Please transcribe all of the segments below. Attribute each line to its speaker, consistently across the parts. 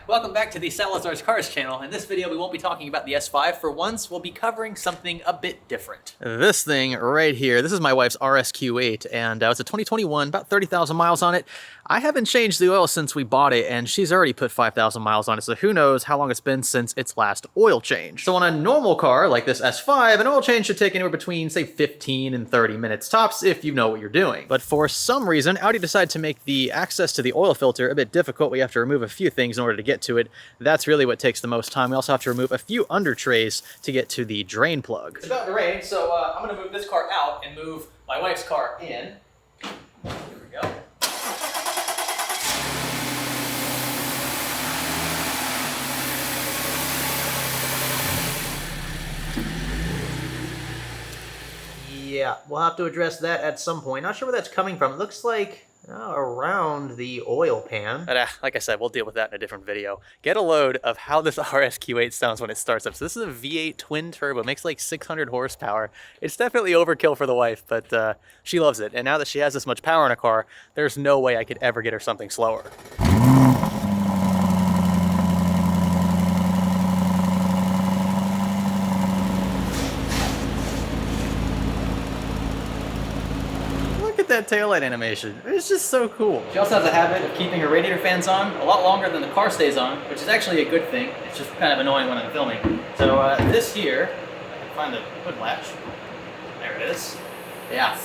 Speaker 1: Welcome back to the Salazar's Cars channel. In this video, we won't be talking about the S5. For once, we'll be covering something a bit different. This thing right here, this is my wife's RSQ8, and it's a 2021, about 30,000 miles on it. I haven't changed the oil since we bought it, and she's already put 5,000 miles on it, so who knows how long it's been since its last oil change. So on a normal car like this S5, an oil change should take anywhere between, say, 15 and 30 minutes tops if you know what you're doing. But for some reason, Audi decided to make the access to the oil filter a bit difficult. We have to remove a few things in order to get to it. That's really what takes the most time. We also have to remove a few under trays to get to the drain plug. It's about to rain, so I'm gonna move this car out and move my wife's car in. Here we go. Yeah, we'll have to address that at some point. Not sure where that's coming from. It looks like around the oil pan. But like I said, we'll deal with that in a different video. Get a load of how this RSQ8 sounds when it starts up. So this is a V8 twin turbo, makes like 600 horsepower. It's definitely overkill for the wife, but she loves it. And now that she has this much power in a car, there's no way I could ever get her something slower. That taillight animation. It's just so cool. She also has a habit of keeping her radiator fans on a lot longer than the car stays on, which is actually a good thing. It's just kind of annoying when I'm filming. So this here, I can find the hood latch. There it is. Yeah.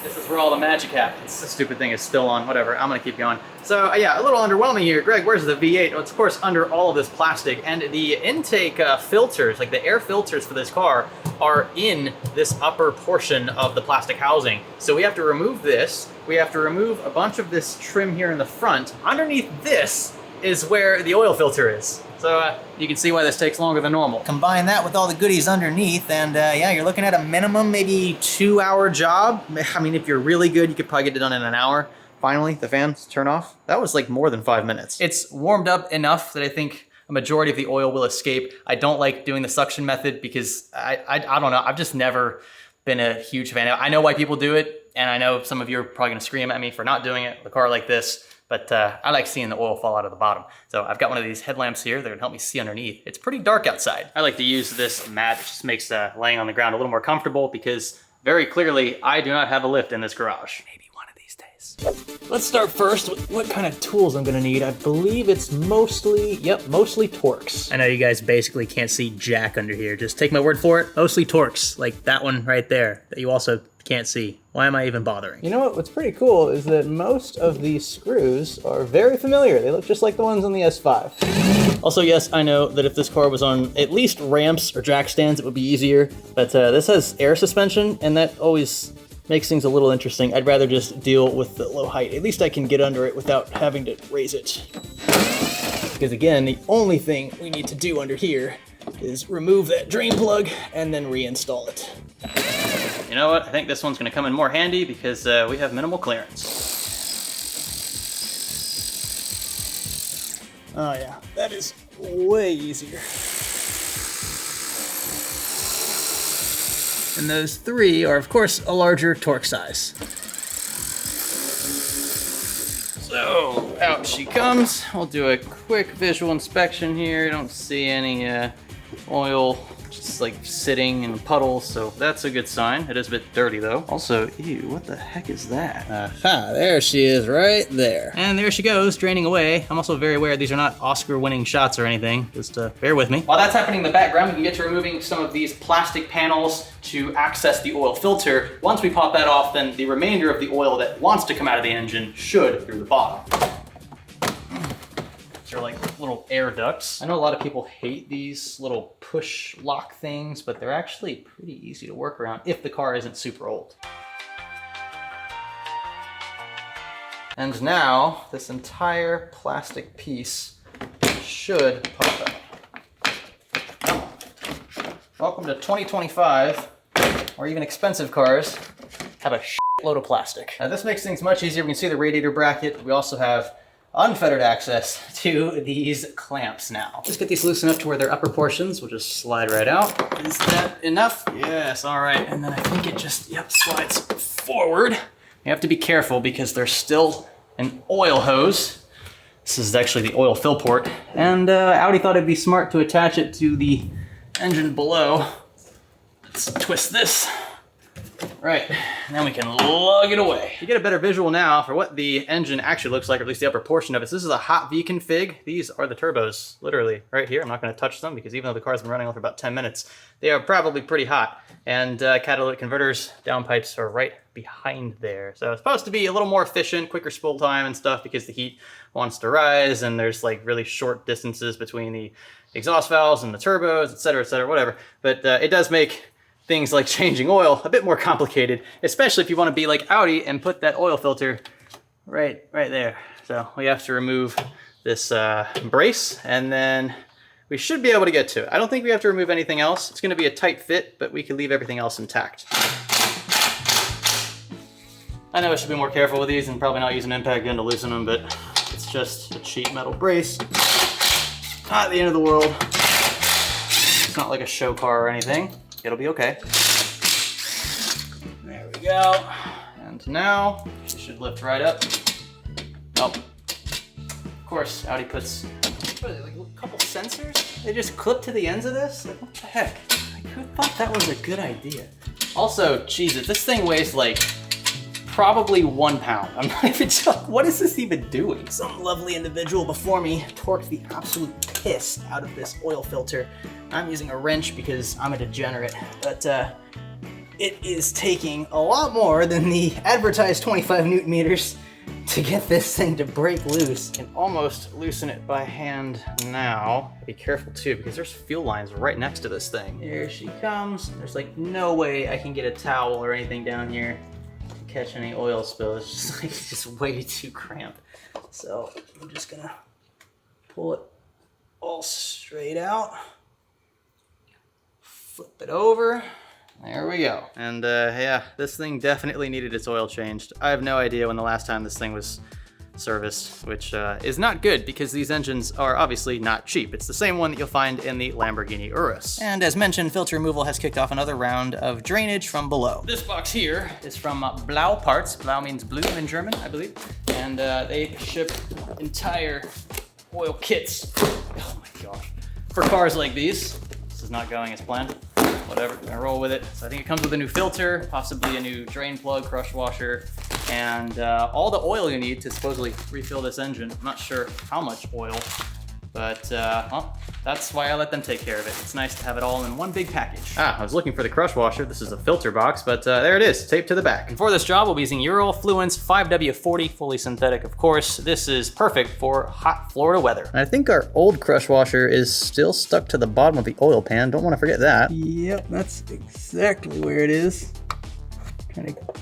Speaker 1: This is where all the magic happens. This stupid thing is still on, whatever, I'm gonna keep going. So yeah, a little underwhelming here. Greg, where's the V8? Well, it's of course under all of this plastic, and the intake filters, like the air filters for this car, are in this upper portion of the plastic housing. So we have to remove this. We have to remove a bunch of this trim here in the front. Underneath this is where the oil filter is. So you can see why this takes longer than normal. Combine that with all the goodies underneath, and yeah, you're looking at a minimum maybe 2-hour job. I mean, if you're really good, you could probably get it done in an hour. Finally, the fans turn off. That was like more than 5 minutes. It's warmed up enough that I think a majority of the oil will escape. I don't like doing the suction method because I don't know, I've just never been a huge fan. I know why people do it, and I know some of you are probably gonna scream at me for not doing it with a car like this. But I like seeing the oil fall out of the bottom. So I've got one of these headlamps here that can help me see underneath. It's pretty dark outside. I like to use this mat. It just makes laying on the ground a little more comfortable because very clearly I do not have a lift in this garage. Maybe one of these days. Let's start first with what kind of tools I'm gonna need. I believe it's mostly Torx. I know you guys basically can't see jack under here. Just take my word for it. Mostly Torx, like that one right there that you also can't see. Why am I even bothering?
Speaker 2: You know what's pretty cool is that most of these screws are very familiar. They look just like the ones on the S5.
Speaker 1: Also, yes, I know that if this car was on at least ramps or jack stands, it would be easier, but this has air suspension, and that always makes things a little interesting. I'd rather just deal with the low height. At least I can get under it without having to raise it. Because again, the only thing we need to do under here is remove that drain plug and then reinstall it. You know what? I think this one's gonna come in more handy because we have minimal clearance.
Speaker 2: Oh yeah, that is way easier.
Speaker 1: And those three are, of course, a larger Torx size. So, out she comes. We'll do a quick visual inspection here. Don't see any oil just like sitting in puddles, so that's a good sign. It is a bit dirty though. Also, ew, what the heck is that?
Speaker 2: Aha, there she is right there.
Speaker 1: And there she goes, draining away. I'm also very aware these are not Oscar-winning shots or anything. Just bear with me. While that's happening in the background, we can get to removing some of these plastic panels to access the oil filter. Once we pop that off, then the remainder of the oil that wants to come out of the engine should through the bottom. They're like little air ducts. I know a lot of people hate these little push lock things, but they're actually pretty easy to work around if the car isn't super old. And now this entire plastic piece should pop out. Welcome to 2025, or even expensive cars have a load of plastic. Now this makes things much easier. We can see the radiator bracket. We also have unfettered access to these clamps now. Just get these loose enough to where they're upper portions. We'll just slide right out. Is that enough? Yes, all right. And then I think it just, slides forward. You have to be careful because there's still an oil hose This is actually the oil fill port, and Audi thought it'd be smart to attach it to the engine below. Let's twist this. Right, and then we can lug it away. You get a better visual now for what the engine actually looks like, or at least the upper portion of it. So this is a hot V config. These are the turbos, literally, right here. I'm not gonna touch them because even though the car's been running for about 10 minutes, they are probably pretty hot. And catalytic converters, downpipes are right behind there. So it's supposed to be a little more efficient, quicker spool time and stuff because the heat wants to rise and there's like really short distances between the exhaust valves and the turbos, et cetera, whatever. But it does make things like changing oil a bit more complicated, especially if you want to be like Audi and put that oil filter right there. So we have to remove this brace, and then we should be able to get to it. I don't think we have to remove anything else. It's going to be a tight fit, but we can leave everything else intact. I know I should be more careful with these and probably not use an impact gun to loosen them, but it's just a cheap metal brace. Not the end of the world. It's not like a show car or anything. It'll be okay. There we go. And now she should lift right up. Oh, of course, Audi puts, what is it, like a couple sensors? They just clip to the ends of this? Like, what the heck? Like, who thought that was a good idea? Also, Jesus, this thing weighs like probably 1 pound. I'm not even joking. What is this even doing? Some lovely individual before me torqued the absolute piss out of this oil filter. I'm using a wrench because I'm a degenerate, but it is taking a lot more than the advertised 25 Newton meters to get this thing to break loose. I can almost loosen it by hand now. Be careful too, because there's fuel lines right next to this thing. Here she comes. There's like no way I can get a towel or anything down here to catch any oil spill. It's just like, it's just way too cramped. So I'm just gonna pull it all straight out. Flip it over. There we go. And yeah, this thing definitely needed its oil changed. I have no idea when the last time this thing was serviced, which is not good because these engines are obviously not cheap. It's the same one that you'll find in the Lamborghini Urus. And as mentioned, filter removal has kicked off another round of drainage from below. This box here is from Blau Parts. Blau means blue in German, I believe. And they ship entire oil kits. Oh my gosh. For cars like these. Is not going as planned. Whatever, I'm gonna roll with it. So I think it comes with a new filter, possibly a new drain plug, crush washer, and all the oil you need to supposedly refill this engine. I'm not sure how much oil, but well, that's why I let them take care of it. It's nice to have it all in one big package. I was looking for the crush washer. This is a filter box, but there it is, taped to the back. And for this job, we'll be using Ural Fluence 5W40, fully synthetic, of course. This is perfect for hot Florida weather. And I think our old crush washer is still stuck to the bottom of the oil pan. Don't want to forget that. Yep, that's exactly where it is. Trying to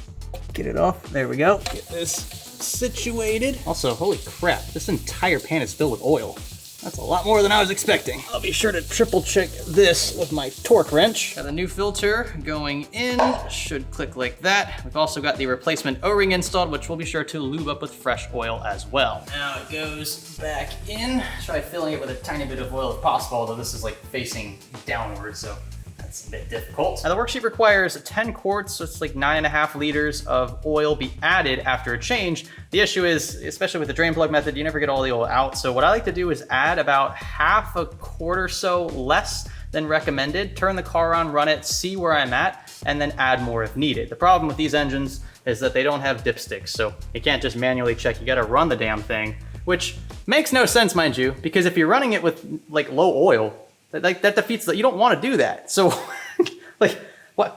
Speaker 1: get it off. There we go. Get this situated. Also, holy crap, this entire pan is filled with oil. That's a lot more than I was expecting. I'll be sure to triple check this with my torque wrench. Got a new filter going in, should click like that. We've also got the replacement O-ring installed, which we'll be sure to lube up with fresh oil as well. Now it goes back in. Try filling it with a tiny bit of oil if possible, although this is like facing downward, so that's a bit difficult. Now the worksheet requires 10 quarts, so it's like 9.5 liters of oil be added after a change. The issue is, especially with the drain plug method, you never get all the oil out. So what I like to do is add about half a quart or so less than recommended, turn the car on, run it, see where I'm at, and then add more if needed. The problem with these engines is that they don't have dipsticks, so you can't just manually check, you gotta run the damn thing, which makes no sense, mind you, because if you're running it with like low oil, that defeats that. You don't want to do that. So like,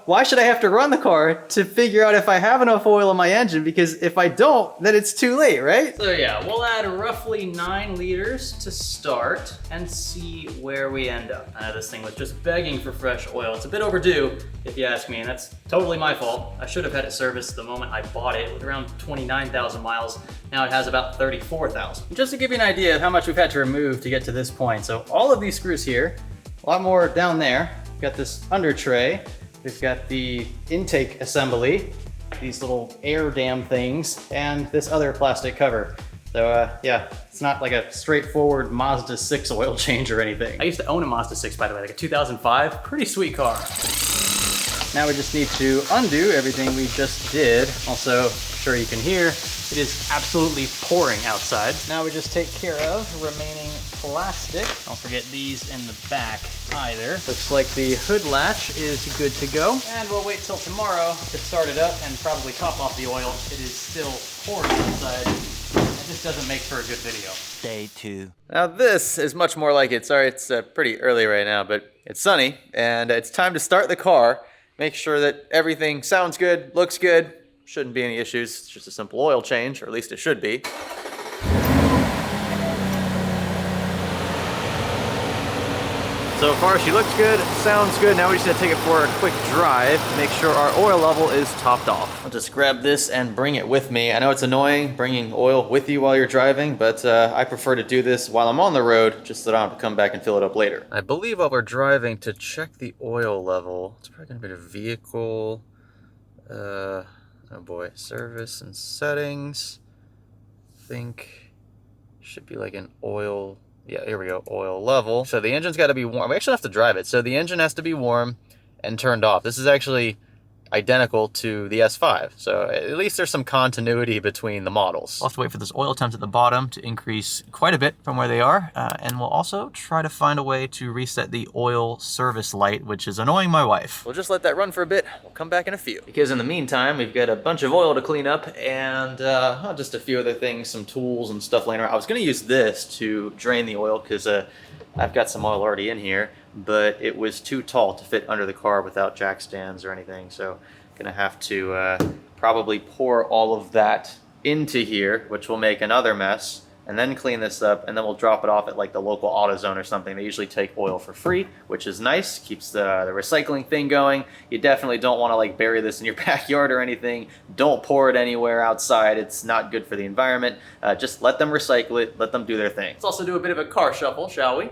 Speaker 1: why should I have to run the car to figure out if I have enough oil in my engine? Because if I don't, then it's too late, right? So yeah, we'll add roughly 9 liters to start and see where we end up. I know this thing was just begging for fresh oil. It's a bit overdue, if you ask me, and that's totally my fault. I should have had it serviced the moment I bought it with around 29,000 miles. Now it has about 34,000. Just to give you an idea of how much we've had to remove to get to this point. So all of these screws here, a lot more down there. We've got this under tray. We've got the intake assembly, these little air dam things, and this other plastic cover. So yeah, it's not like a straightforward Mazda 6 oil change or anything. I used to own a Mazda 6, by the way, like a 2005, pretty sweet car. Now we just need to undo everything we just did. Also, sure you can hear, it is absolutely pouring outside. Now we just take care of remaining plastic. Don't forget these in the back either. Looks like the hood latch is good to go. And we'll wait till tomorrow to start it up and probably top off the oil. It is still pouring outside. It just doesn't make for a good video.
Speaker 3: Day 2.
Speaker 1: Now this is much more like it. Sorry, it's pretty early right now, but it's sunny and it's time to start the car. Make sure that everything sounds good, looks good. Shouldn't be any issues. It's just a simple oil change, or at least it should be. So far she looks good, sounds good. Now we just gotta take it for a quick drive to make sure our oil level is topped off. I'll just grab this and bring it with me. I know it's annoying bringing oil with you while you're driving, but I prefer to do this while I'm on the road, just so that I don't have to come back and fill it up later. I believe while we're driving, to check the oil level, it's probably gonna be the vehicle, oh boy, service and settings. I think should be like an oil. Yeah, here we go, oil level. So the engine's got to be warm. We actually have to drive it. So the engine has to be warm and turned off. This is actually identical to the S5. So at least there's some continuity between the models. We'll have to wait for this oil temps at the bottom to increase quite a bit from where they are. And we'll also try to find a way to reset the oil service light, which is annoying my wife. We'll just let that run for a bit. We'll come back in a few. Because in the meantime, we've got a bunch of oil to clean up and just a few other things, some tools and stuff laying around. I was gonna use this to drain the oil because I've got some oil already in here, but it was too tall to fit under the car without jack stands or anything. So gonna have to probably pour all of that into here, which will make another mess, and then clean this up, and then we'll drop it off at like the local AutoZone or something. They usually take oil for free, which is nice, keeps the recycling thing going. You definitely don't wanna like bury this in your backyard or anything. Don't pour it anywhere outside. It's not good for the environment. Just let them recycle it, let them do their thing. Let's also do a bit of a car shuffle, shall we?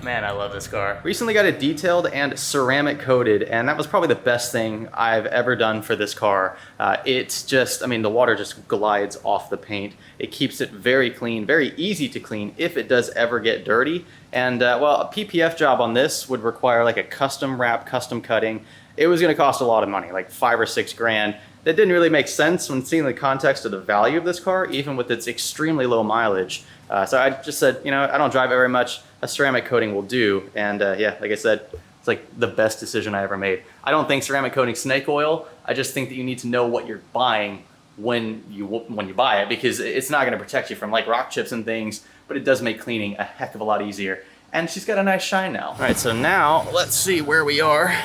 Speaker 1: Man, I love this car. Recently got it detailed and ceramic coated, and that was probably the best thing I've ever done for this car. It's just, I mean, the water just glides off the paint. It keeps it very clean, very easy to clean if it does ever get dirty. And well, a PPF job on this would require like a custom wrap, custom cutting. It was gonna cost a lot of money, like 5 or 6 grand. That didn't really make sense when seeing the context of the value of this car, even with its extremely low mileage. So I just said, you know, I don't drive it very much. A ceramic coating will do. And yeah, like I said, it's like the best decision I ever made. I don't think ceramic coating snake oil. I just think that you need to know what you're buying when you buy it, because it's not going to protect you from like rock chips and things, but it does make cleaning a heck of a lot easier. And she's got a nice shine now. All right, so now let's see where we are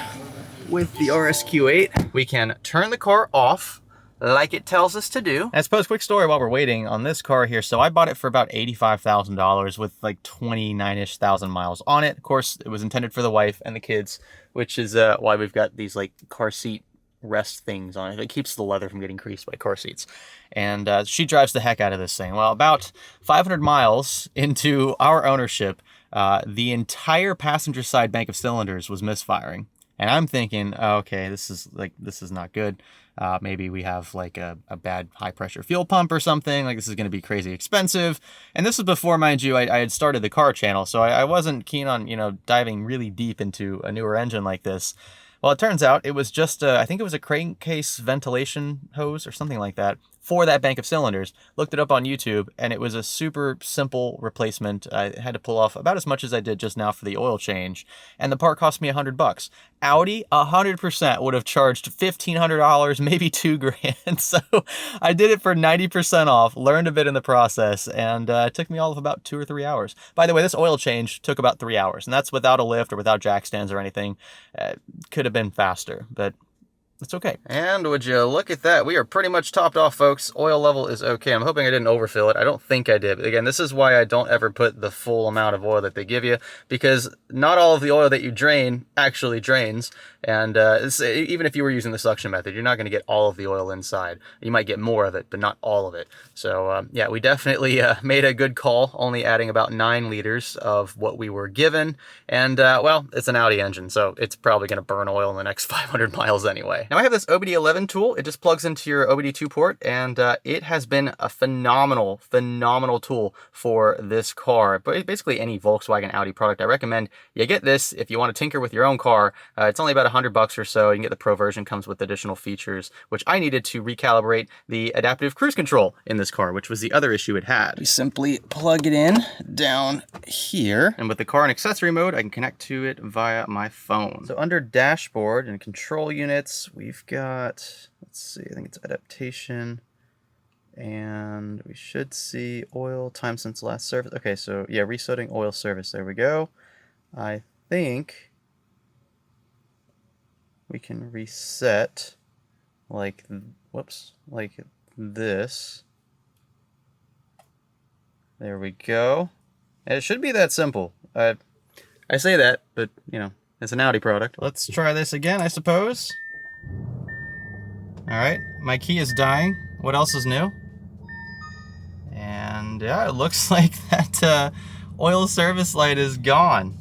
Speaker 1: with the RSQ8. We can turn the car off like it tells us to do. And I suppose, quick story while we're waiting on this car here. So I bought it for about $85,000 with like 29-ish thousand miles on it. Of course, it was intended for the wife and the kids, which is why we've got these like car seat rest things on it. It keeps the leather from getting creased by car seats. And she drives the heck out of this thing. Well, about 500 miles into our ownership, the entire passenger side bank of cylinders was misfiring. And I'm thinking, oh, okay, this is not good. Maybe we have like a bad high pressure fuel pump or something. Like, this is going to be crazy expensive. And this was before, mind you, I had started the car channel. So I wasn't keen on, you know, diving really deep into a newer engine like this. Well, it turns out it was just, I think it was a crankcase ventilation hose or something like that for that bank of cylinders. Looked it up on YouTube, and it was a super simple replacement. I had to pull off about as much as I did just now for the oil change, and the part cost me $100. Audi 100% would have charged $1,500, maybe $2,000. So I did it for 90% off, learned a bit in the process, and it took me all of about 2 or 3 hours. By the way, this oil change took about 3 hours, and that's without a lift or without jack stands or anything. Could have been faster, but
Speaker 2: it's okay.
Speaker 1: And would you look at that? We are pretty much topped off, folks. Oil level is okay. I'm hoping I didn't overfill it. I don't think I did. But again, this is why I don't ever put the full amount of oil that they give you, because not all of the oil that you drain actually drains. And even if you were using the suction method, you're not going to get all of the oil inside. You might get more of it, but not all of it. So yeah, we definitely made a good call, only adding about 9 liters of what we were given. And well, it's an Audi engine, so it's probably going to burn oil in the next 500 miles anyway. Now I have this OBD11 tool. It just plugs into your OBD2 port, and it has been a phenomenal tool for this car. But basically any Volkswagen Audi product, I recommend you get this if you want to tinker with your own car. It's only about $100 or so. You can get the Pro version, comes with additional features, which I needed to recalibrate the adaptive cruise control in this car, which was the other issue it had. You simply plug it in down here, and with the car in accessory mode, I can connect to it via my phone. So under dashboard and control units, we've got, let's see, I think it's adaptation, and we should see oil, time since last service. Okay, so yeah, resetting oil service, there we go. I think we can reset like, whoops, like this. There we go. And it should be that simple. I say that, but you know, it's an Audi product. Let's try this again, I suppose. All right, my key is dying. What else is new? And yeah, it looks like that oil service light is gone.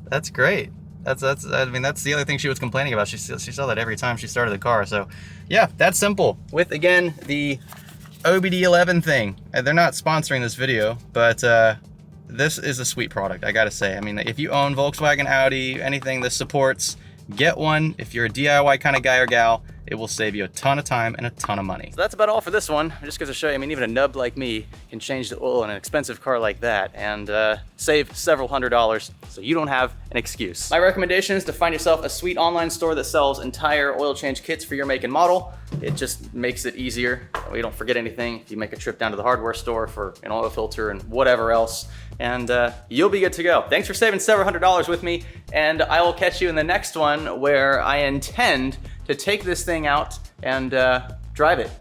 Speaker 1: That's great. I mean, that's the other thing she was complaining about. She saw that every time she started the car. So yeah, that's simple. With, again, the OBD11 thing. They're not sponsoring this video, but this is a sweet product, I gotta say. I mean, if you own Volkswagen, Audi, anything this supports, get one. If you're a DIY kind of guy or gal, it will save you a ton of time and a ton of money. So that's about all for this one. Just goes to show you, I mean, even a nub like me can change the oil in an expensive car like that and save several $100s, so you don't have an excuse. My recommendation is to find yourself a sweet online store that sells entire oil change kits for your make and model. It just makes it easier. You don't forget anything if you make a trip down to the hardware store for an oil filter and whatever else, and you'll be good to go. Thanks for saving several $100s with me, and I will catch you in the next one where I intend to take this thing out and drive it.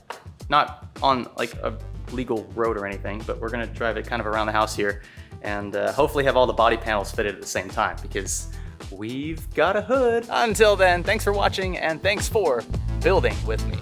Speaker 1: Not on like a legal road or anything, but we're gonna drive it kind of around the house here and hopefully have all the body panels fitted at the same time because we've got a hood. Until then, thanks for watching and thanks for building with me.